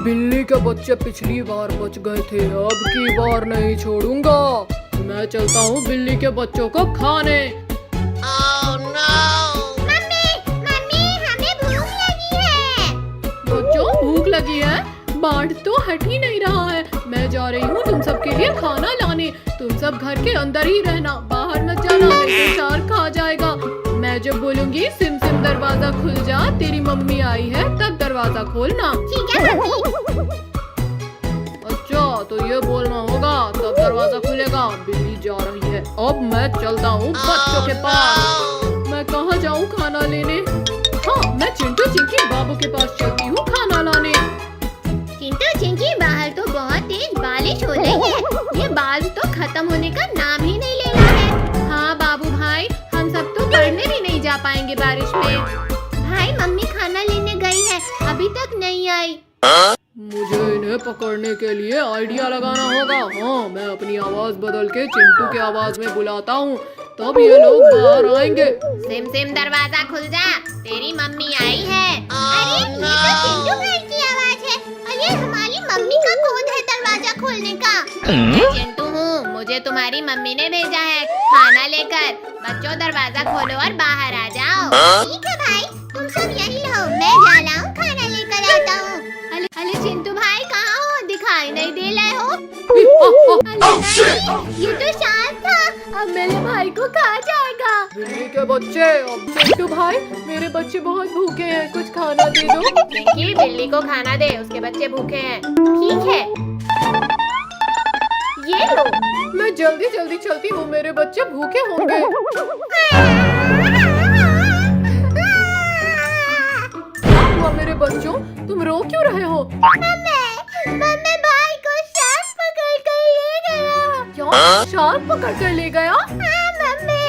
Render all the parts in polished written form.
बिल्ली के बच्चे पिछली बार बच गए थे, अब की बार नहीं छोड़ूंगा। मैं चलता हूँ बिल्ली के बच्चों को खाने। Oh, no! मम्मी, मम्मी, हमें भूख लगी है। बच्चों भूख लगी है? बाढ़ तो हट ही नहीं रहा है। मैं जा रही हूँ तुम सबके लिए खाना लाने। तुम सब घर के अंदर ही रहना, बाहर मत जाना, नहीं तो शार्क खा जाएगा। मैं जब बोलूँगी सिम सिम दरवाजा खुल जा, तेरी मम्मी आई है, तब दरवाजा खोलना। ठीक है मम्मी। अच्छा तो ये बोलना होगा तब दरवाजा खुलेगा। बिल्ली जा रही है, अब मैं चलता हूँ बच्चों के पास। मैं कहाँ जाऊँ खाना लेने? हाँ, मैं चिंटू चिंकी बाबू के पास चलती हूँ खाना लाने। चिंटू चिंकी बाहर तो बहुत तेज बारिश हो रही है। ये बारिश तो खत्म होने का नाम ही नहीं ले रहा है। हाँ बाबू भाई, हम सब तो पढ़ने भी नहीं जा पाएंगे बारिश में। भाई मम्मी खाना लेने गई है, अभी तक नहीं आई। मुझे इन्हें पकड़ने के लिए आइडिया लगाना होगा। हाँ, मैं अपनी आवाज बदल के चिंटू की आवाज में बुलाता हूँ, तब ये लोग बाहर आएंगे। सिम सिम दरवाजा खुल जा, तेरी मम्मी आई है। अरे ये तो चिंटू भाई की आवाज है, और ये हमारी मम्मी का कोड है दरवाजा खोलने का। मैं चिंटू हूँ, मुझे तुम्हारी मम्मी ने भेजा है खाना लेकर। बच्चों दरवाजा खोलो और बाहर आ जाओ। ठीक है भाई, तुम सब यही रहो, मैं जा रहा हूँ खाना लेकर आता हूँ। अरे चिंटू भाई कहाँ हो? दिखाई नहीं दे रहे हो? ये तो शार्क था, अब मेरे भाई को खा जाएगा। बिल्ली के बच्चे, अब चिंटू भाई मेरे बच्चे बहुत भूखे हैं, कुछ खाना दे दो। चिंकी बिल्ली को खाना दे, उसके बच्चे भूखे हैं। ठीक है, ये लो। मैं जल्दी जल्दी चलती हूँ, मेरे बच्चे भूखे होंगे। क्या हुआ मेरे बच्चों, तुम रो क्यों रहे हो? मम्मी भाई को शार्क पकड़ कर ले गया। क्या शार्क पकड़ कर ले गया? हाँ मम्मी।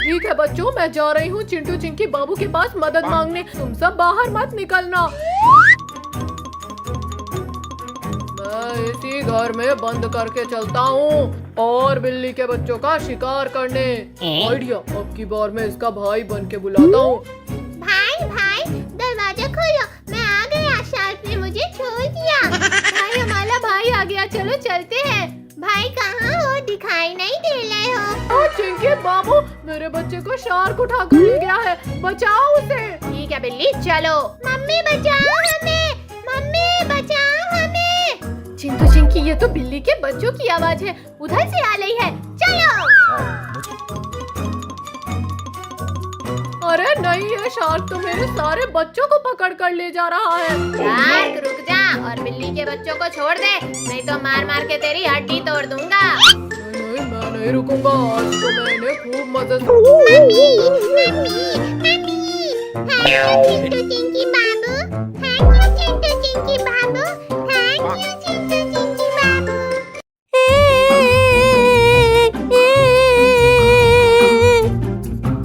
ठीक है बच्चों, मैं जा रही हूँ चिंटू चिंकी बाबू के पास मदद मांगने। तुम सब बाहर मत निकलना। मैं इसी घर में बंद करके चलता हूँ और बिल्ली के बच्चों का शिकार करने। आइडिया, अब की बार मैं इसका भाई बन के बुलाता हूँ। भाई भाई दरवाजा खोलो, मैं आ गया, शार्क ने मुझे छोड़ दिया। भाई हमारा भाई आ गया, चलो चलते हैं। भाई कहाँ हो? दिखाई नहीं दे रहे हो। ओ चिंकी बाबू, मेरे बच्चे को शार्क उठा कर ले गया है, बचाओ उसे। ठीक है बिल्ली, चलो। मम्मी बचाओ हमें, मम्मी बचाओ हमें। चिंटू चिंकी, ये तो बिल्ली के बच्चों की आवाज है, उधर से आ रही है, चलो। अरे नहीं, ये शार्क तो मेरे सारे बच्चों को पकड़ कर ले जा रहा है। शार्क रुक जा और बिल्ली के बच्चों को छोड़ दे, नहीं तो मार मार के तेरी हड्डी तोड़ दूंगा। नहीं, मैं नहीं रुकूंगा, आज तो मैंने खूब मदद। Mummy, mummy, mummy, thank you Chintu Chinki बाबू, थैंक यू चिंटू चिंकी बाबू, थैंक यू चिंटू चिंकी बाबू।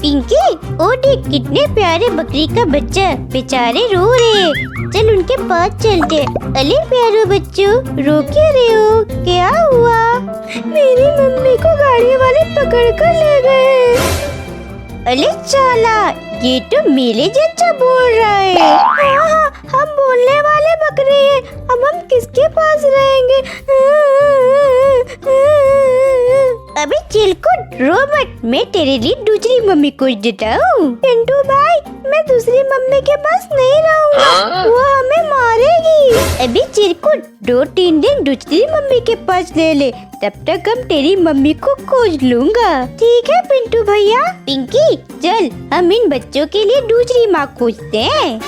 पिंकी, ओ देख कितने प्यारे बकरी का बच्चा, बेचारे रो रहे। चल उनके पास चलते। अरे प्यारे बच्चों, रो क्यों रहे हो? क्या हुआ? मेरी मम्मी को गाड़ी वाले पकड़ कर ले गए। अरे चाला, ये तो मेरे जैसा बोल रहा है। हाँ, हम बोलने वाले बकरे हैं, अब हम किसके पास रहेंगे? अबे चिलकुट, रो मत, मैं तेरे लिए दूसरी मम्मी खोज देता हूँ। पिंटू भाई, मैं दूसरी मम्मी के पास नहीं रहूँगा, वो हमें मारेगी। अबे चिलकुट, 2-3 दिन दूसरी मम्मी के पास ले ले, तब तक हम तेरी मम्मी को खोज लूँगा। ठीक है पिंटू भैया। पिंकी चल, हम इन बच्चों के लिए दूसरी माँ खोजते हैं।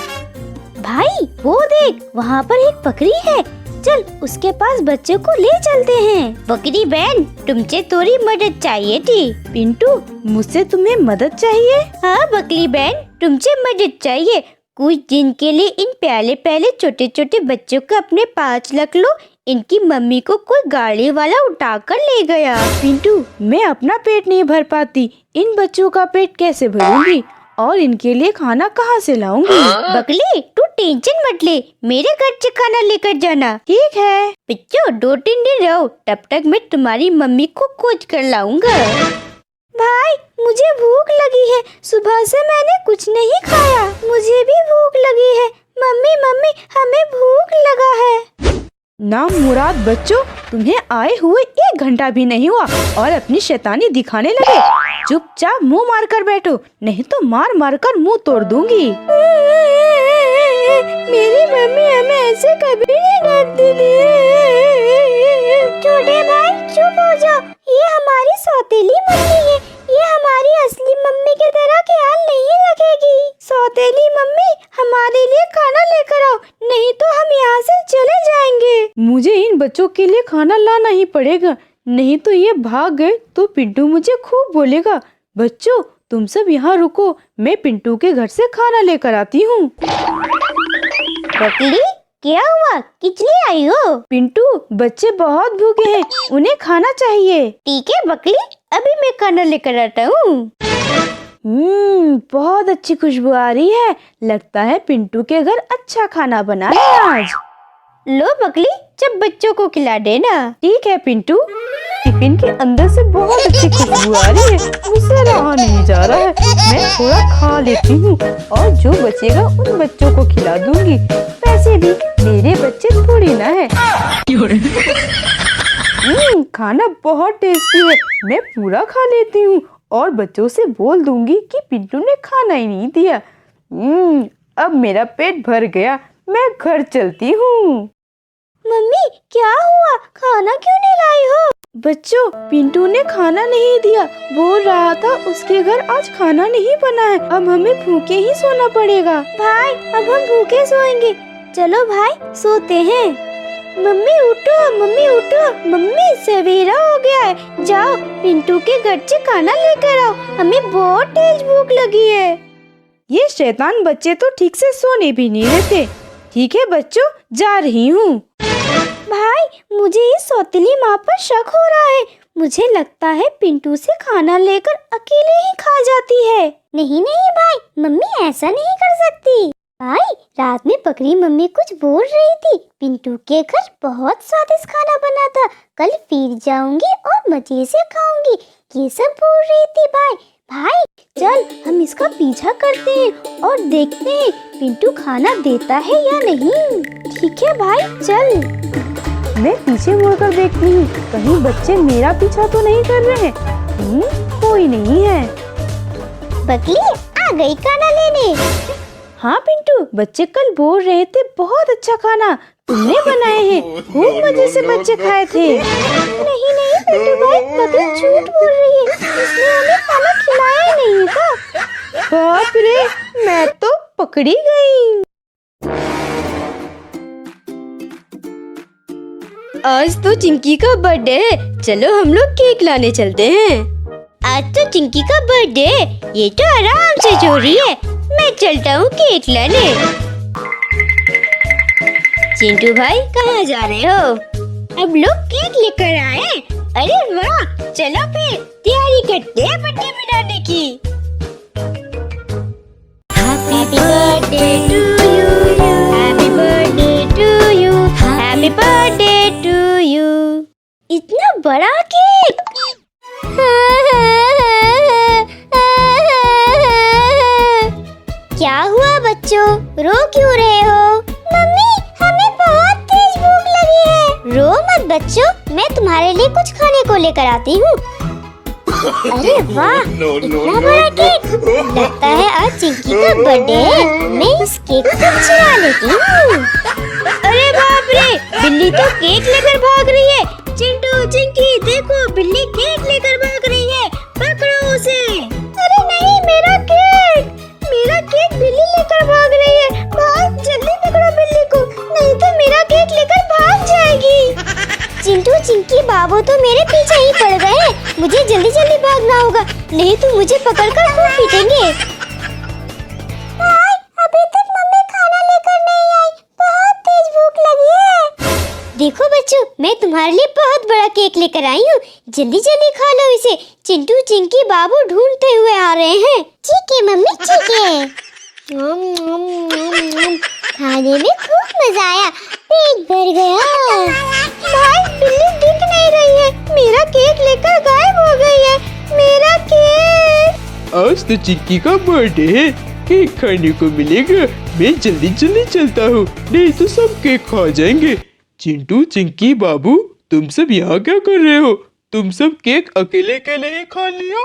भाई वो देख, वहाँ पर एक बकरी है, चल उसके पास बच्चों को ले चलते हैं। बकरी बहन, तुमसे थोड़ी मदद चाहिए थी। पिंटू, मुझसे तुम्हें मदद चाहिए? हाँ बकरी बहन, तुमसे मदद चाहिए। कुछ दिन के लिए इन प्याले प्याले छोटे छोटे बच्चों को अपने पास रख लो। इनकी मम्मी को कोई गाड़ी वाला उठाकर ले गया। पिंटू, मैं अपना पेट नहीं भर पाती, इन बच्चों का पेट कैसे भरूंगी और इनके लिए खाना कहाँ से लाऊंगी? बकली, तू टेंशन मत ले, मेरे घर से खाना लेकर जाना। ठीक है बच्चों, 2-3 दिन रहो, तब तक मैं तुम्हारी मम्मी को खोज कर लाऊंगा। भाई, मुझे भूख लगी है, सुबह से मैंने कुछ नहीं खाया। मुझे भी भूख लगी है। मम्मी मम्मी, हमें भूख लगा है। नाम मुराद बच्चों, तुम्हें आए हुए 1 घंटा भी नहीं हुआ और अपनी शैतानी दिखाने लगे। चुपचाप मुंह मार कर बैठो, नहीं तो मार मार कर मुंह तोड़ दूंगी। मेरी मम्मी हमें ऐसे कभी नहीं करती थी। छोटे भाई चुप हो जाओ, ये हमारी सौतेली मम्मी है, ये हमारी असली मम्मी की तरह ख्याल नहीं रखेगी। सौतेली मम्मी हमारे लिए खाना लेकर आओ, नहीं तो हम यहाँ से चले जाएंगे। मुझे इन बच्चों के लिए खाना लाना ही पड़ेगा, नहीं तो ये भाग गए तो पिंटू मुझे खूब बोलेगा। बच्चों तुम सब यहाँ रुको, मैं पिंटू के घर से खाना लेकर आती हूँ। बकली क्या हुआ, किस लिए आई हो? पिंटू बच्चे बहुत भूखे हैं, उन्हें खाना चाहिए। ठीक है बकली, अभी मैं खाना लेकर आता हूँ। बहुत अच्छी खुशबू आ रही है, लगता है पिंटू के घर अच्छा खाना बना है आज। लो बकली, जब बच्चों को खिला देना। ठीक है पिंटू। टिफिन के अंदर से बहुत अच्छी खुशबू आ रही है, मुझसे रहा नहीं जा रहा है, मैं थोड़ा खा लेती हूँ और जो बचेगा उन बच्चों को खिला दूंगी। वैसे भी मेरे बच्चे थोड़ी ना है। खाना बहुत टेस्टी है, मैं पूरा खा लेती हूँ और बच्चों से बोल दूंगी कि पिंटू ने खाना ही नहीं दिया। अब मेरा पेट भर गया, मैं घर चलती हूँ। मम्मी क्या हुआ, खाना क्यों नहीं लाई हो? बच्चों पिंटू ने खाना नहीं दिया, बोल रहा था उसके घर आज खाना नहीं बना है, अब हमें भूखे ही सोना पड़ेगा। भाई अब हम भूखे सोएंगे, चलो भाई सोते हैं। मम्मी उठो, मम्मी उठो, मम्मी सवेरा हो गया है, जाओ पिंटू के घर से खाना लेकर आओ, हमें बहुत तेज भूख लगी है। ये शैतान बच्चे तो ठीक से सोने भी नहीं देते। ठीक है बच्चों, जा रही हूँ। भाई मुझे इस सौतेली माँ पर शक हो रहा है, मुझे लगता है पिंटू से खाना लेकर अकेले ही खा जाती है। नहीं नहीं भाई, मम्मी ऐसा नहीं कर सकती। भाई रात में बकरी मम्मी कुछ बोल रही थी, पिंटू के घर बहुत स्वादिष्ट खाना बना था, कल फिर जाऊंगी और मजे से खाऊंगी, ये सब बोल रही थी। भाई चल हम इसका पीछा करते हैं और देखते हैं पिंटू खाना देता है या नहीं। ठीक है भाई चल। मैं पीछे मुड़कर देखती हूँ, कहीं बच्चे मेरा पीछा तो नहीं कर रहे हैं। कोई नहीं है। बकली आ गई खाना लेने। हाँ पिंटू, बच्चे कल बोल रहे थे बहुत अच्छा खाना तुमने बनाए हैं, खूब मजे से बच्चे खाए थे। नहीं नहीं पिंटू भाई, बकरी झूठ बोल रही है, उसने हमें खाना खिलाया नहीं था। बाप रे, मैं तो पकड़ी गई। आज तो चिंकी का बर्थडे है, चलो हम लोग केक लाने चलते हैं। आज तो चिंकी का बर्थडे है, ये तो आराम से सो रही है, मैं चलता हूँ केक लाने। चिंटू भाई कहाँ जा रहे हो? अब लोग केक लेकर आए। अरे वाह, चलो फिर तैयारी करते हैं बर्थडे मनाने की। Happy birthday to you, happy birthday to you, happy birthday to you. इतना बड़ा केक। क्या हुआ बच्चों, रो क्यों रहे हो? मम्मी हमें बहुत तेज भूख लगी है। रो मत बच्चों, मैं तुम्हारे लिए कुछ खाने को लेकर आती हूँ। अरे वाह, इतना बड़ा केक, लगता है आज चिंकी का बर्थडे है, मैं इस केक को चुरा लेती हूँ। अरे बाप रे, बिल्ली तो केक लेकर भाग रही है। चिंटू चिंकी देखो, बिल्ली केक लेकर भाग रही है, पकड़ो उसे। अरे नहीं, मेरा केक बिल्ली लेकर भाग रही है, भाग जल्दी पकड़ो बिल्ली को, नहीं तो मेरा केक लेकर भाग जाएगी। चिंटू चिंकी बाबू तो मेरे पीछे ही पड़ गए हैं, मुझे जल्दी जल्दी भागना होगा, नहीं तो मुझे पकड़कर खूब पीटेंगे। अभी तक मम्मी खाना लेकर नहीं आई, बहुत तेज भूख लगी है। देखो बच्चों, मैं तुम्हारे लिए बहुत बड़ा केक लेकर आई हूँ, जल्दी जल्दी खा लो इसे, चिंटू चिंकी बाबू ढूंढते हुए आ रहे हैं। ठीक है मम्मी, ठीक है। खाने में खूब मजा आया, पेट भर गया। भाई बिल्ली दिख नहीं रही है, मेरा केक लेकर गायब हो गई है, मेरा केक। आज तो चिक्की का बर्थडे है, केक खाने को मिलेगा। मैं जल्दी जल्दी चलता हूँ, नहीं तो सब केक खा जाएंगे। चिंटू चिंकी बाबू तुम सब यहाँ क्या कर रहे हो? तुम सब केक अकेले अकेले ही खा लिया?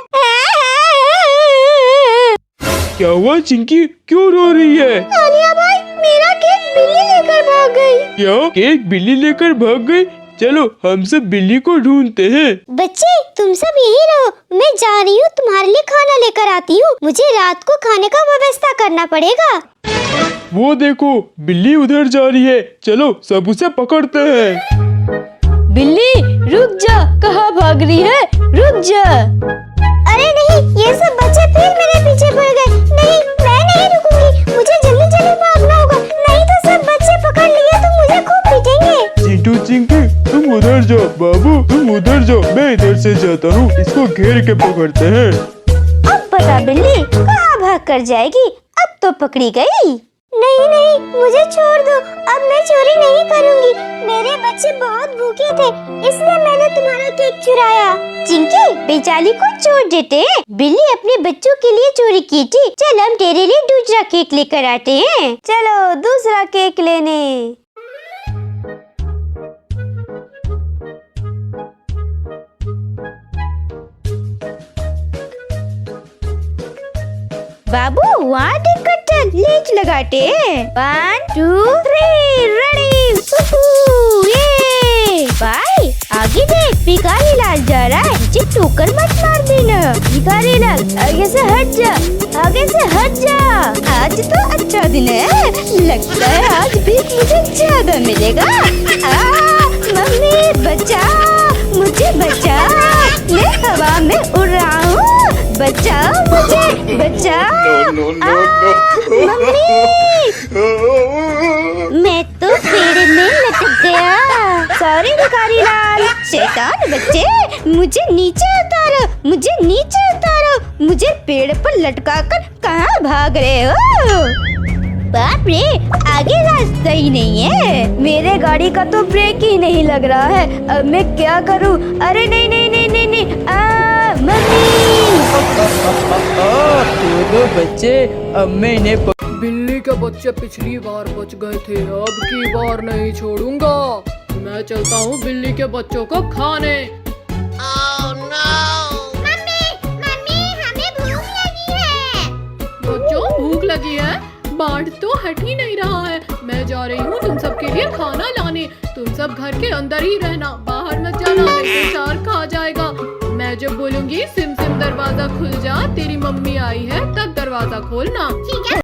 क्या हुआ चिंकी, क्यों रो रही है? आलिया भाई, मेरा केक बिल्ली लेकर भाग गई। क्या केक बिल्ली लेकर भाग गई? चलो हम सब बिल्ली को ढूंढते हैं। बच्चे तुम सब यही रहो, मैं जा रही हूँ तुम्हारे लिए खाना लेकर आती हूँ। मुझे रात को खाने का व्यवस्था करना पड़ेगा। वो देखो बिल्ली उधर जा रही है, चलो सब उसे पकड़ते हैं। बिल्ली रुक जा, कहाँ भाग रही है? रुक जा। अरे नहीं, ये सब बच्चे फिर मेरे पीछे पड़ गए। नहीं, मैं नहीं रुकूंगी, मुझे जल्दी जल्दी भागना होगा, नहीं तो सब बच्चे पकड़ लिए तो मुझे खूब पीटेंगे। चिंटू चिंकी तुम उधर जाओ, बाबू तुम उधर जाओ, मैं इधर से जाता हूँ, इसको घेर के पकड़ते हैं। अब पता बिल्ली कहाँ भाग कर जाएगी, अब तो पकड़ी गई। नहीं नहीं, मुझे छोड़ दो, अब मैं चोरी नहीं करूंगी। मेरे बच्चे बहुत भूखे थे, इसलिए मैंने तुम्हारा केक चुराया। चिंकी बेचारी को छोड़ देते हैं, बिल्ली अपने बच्चों के लिए चोरी की थी। चल हम तेरे लिए दूसरा केक लेकर आते हैं। चलो दूसरा केक लेने। बाबू वहाँ देखकर चल, लीच लगाते हैं। 1 2 3 रेडी। ये भाई आगे देख, भिखारी लाल जा रहा है, मुझे ठोकर मत मार देना। भिखारी लाल आगे से हट जा, आगे से हट जा। आज तो अच्छा दिन है, लगता है आज भी मुझे ज्यादा मिलेगा। मम्मी बचा, मुझे बचा, मैं हवा में उड़ रहा हूँ, बचाओ मुझे, बचाओ। मम्मी मैं तो पेड़ में लटक गया। सॉरी भिखारी लाल। शैतान बच्चे, मुझे नीचे उतारो, मुझे नीचे उतारो, मुझे पेड़ पर लटका कर कहाँ भाग रहे हो? बाप रे, आगे रास्ता ही नहीं है। मेरे गाड़ी का तो ब्रेक ही नहीं लग रहा है, अब मैं क्या करूं? अरे नहीं नहीं नहीं नहीं नहीं, मम्मी। दो बच्चे, अब मैं इन्हें बिल्ली के बच्चे पिछली बार बच गए थे, अब की बार नहीं छोड़ूंगा। मैं चलता हूँ बिल्ली के बच्चों को खाने। मम्मी मम्मी, हमें भूख लगी है। बच्चों भूख लगी है? बाढ़ तो हट ही नहीं रहा है। मैं जा रही हूँ तुम सब के लिए खाना लाने। तुम सब घर के अंदर ही रहना, बाहर मत जाना, नहीं तो शार्क खा जाएगा। मैं जब बोलूंगी सिम सिम दरवाजा खुल जा, तेरी मम्मी आई है, तब दरवाजा खोलना। ठीक है।